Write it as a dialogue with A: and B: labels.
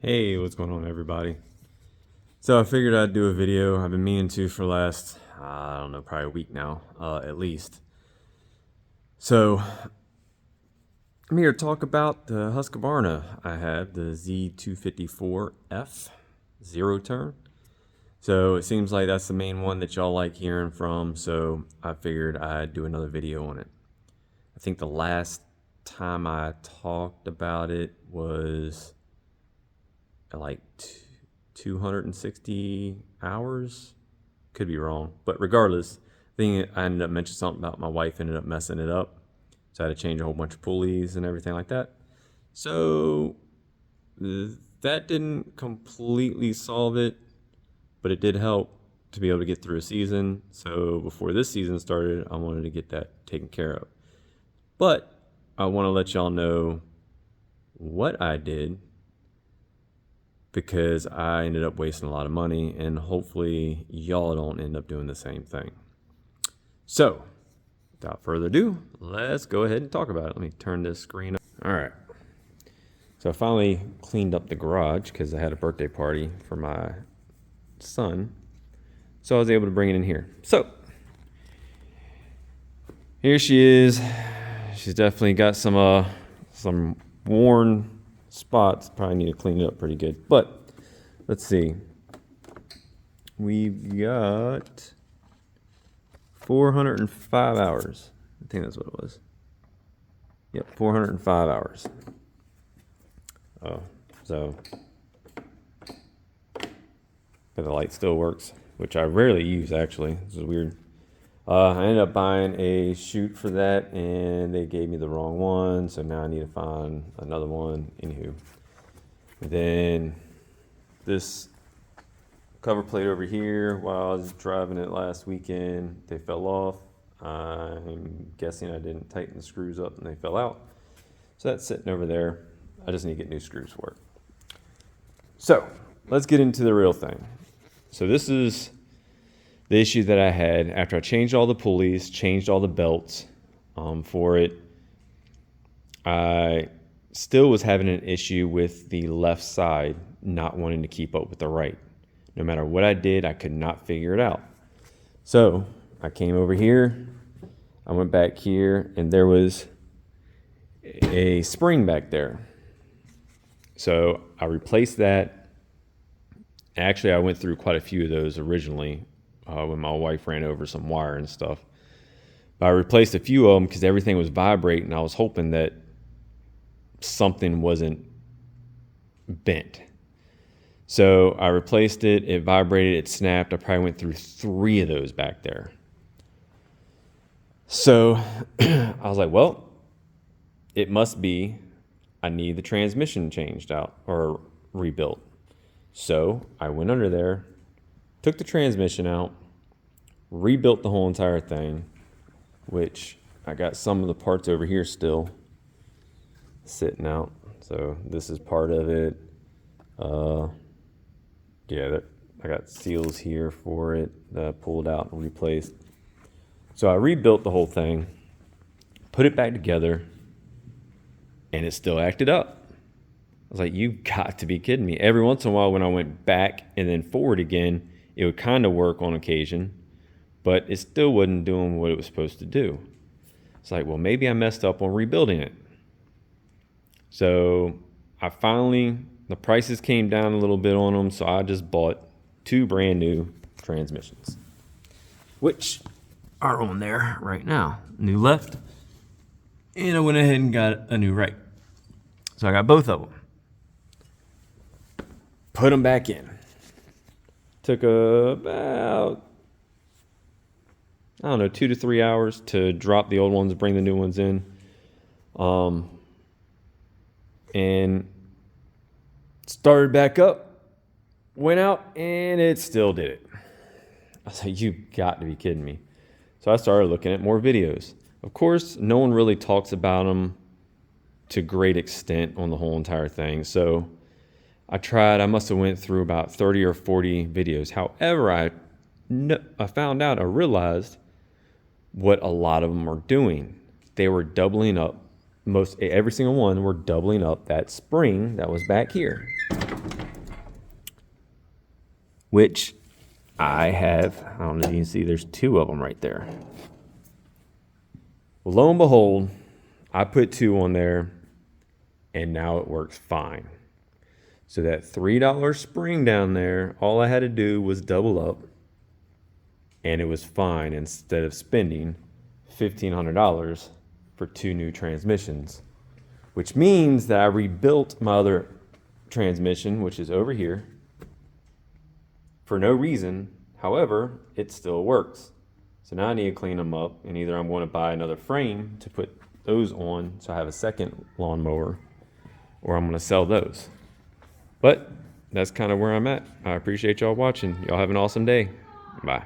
A: Hey, what's going on, everybody? So I figured I'd do a video. I've been meaning to for the last, I don't know, probably a week now, at least. So I'm here to talk about the Husqvarna I have, the z254f zeroturn. So it seems like that's the main one that y'all like hearing from, so I figured I'd do another video on it. I think the last time I talked about it was like 260 hours. Could be wrong, but regardless, I think I ended up mentioning something about my wife ended up messing it up, so I had to change a whole bunch of pulleys and everything like that. So that didn't completely solve it, but it did help to be able to get through a season. So before this season started, I wanted to get that taken care of. But I want to let y'all know what I did, because I ended up wasting a lot of money, and hopefully y'all don't end up doing the same thing. So without further ado, let's go ahead and talk about it. Let me turn this screen up. All right. So I finally cleaned up the garage because I had a birthday party for my son. So I was able to bring it in here. So here she is. She's definitely got some worn spots. Probably need to clean it up pretty good. But let's see. We've got 405 hours. I think that's what it was. Yep, 405 hours. Oh, so the light still works, which I rarely use actually. This is weird. I ended up buying a chute for that, and they gave me the wrong one, so now I need to find another one. Anywho, then this cover plate over here, while I was driving it last weekend, they fell off. I'm guessing I didn't tighten the screws up and they fell out. So that's sitting over there. I just need to get new screws for it. So let's get into the real thing. So this is the issue that I had after I changed all the pulleys, changed all the belts for it. I still was having an issue with the left side not wanting to keep up with the right. No matter what I did, I could not figure it out. So I came over here, I went back here, and there was a spring back there. So I replaced that. Actually, I went through quite a few of those originally when my wife ran over some wire and stuff. But I replaced a few of them because everything was vibrating. I was hoping that something wasn't bent. So I replaced it. It vibrated. It snapped. I probably went through 3 of those back there. So I was like, well, it must be I need the transmission changed out or rebuilt. So I went under there, took the transmission out, rebuilt the whole entire thing, which I got some of the parts over here still sitting out. So this is part of it. Yeah, I got seals here for it that I pulled out and replaced. So I rebuilt the whole thing, put it back together, and it still acted up. I was like, you've got to be kidding me. Every once in a while when I went back and then forward again, it would kind of work on occasion, but it still wasn't doing what it was supposed to do. It's like, well, maybe I messed up on rebuilding it. So the prices came down a little bit on them, so I just bought 2 brand new transmissions, which are on there right now. New left, and I went ahead and got a new right. So I got both of them. Put them back in. Took about, I don't know, 2 to 3 hours to drop the old ones, bring the new ones in. And started back up, went out, and it still did it. I was like, you've got to be kidding me. So I started looking at more videos. Of course, no one really talks about them to great extent on the whole entire thing. So I must have went through about 30 or 40 videos. However, I found out, I realized what a lot of them are doing. They were doubling up, every single one were doubling up that spring that was back here. which I have, I don't know if you can see, there's 2 of them right there. Well, lo and behold, I put 2 on there, and now it works fine. So that $3 spring down there, all I had to do was double up, and it was fine instead of spending $1,500 for 2 new transmissions, which means that I rebuilt my other transmission, which is over here, for no reason. However, it still works. So now I need to clean them up, and either I'm going to buy another frame to put those on so I have a second lawnmower, or I'm going to sell those. But that's kind of where I'm at. I appreciate y'all watching. Y'all have an awesome day. Bye.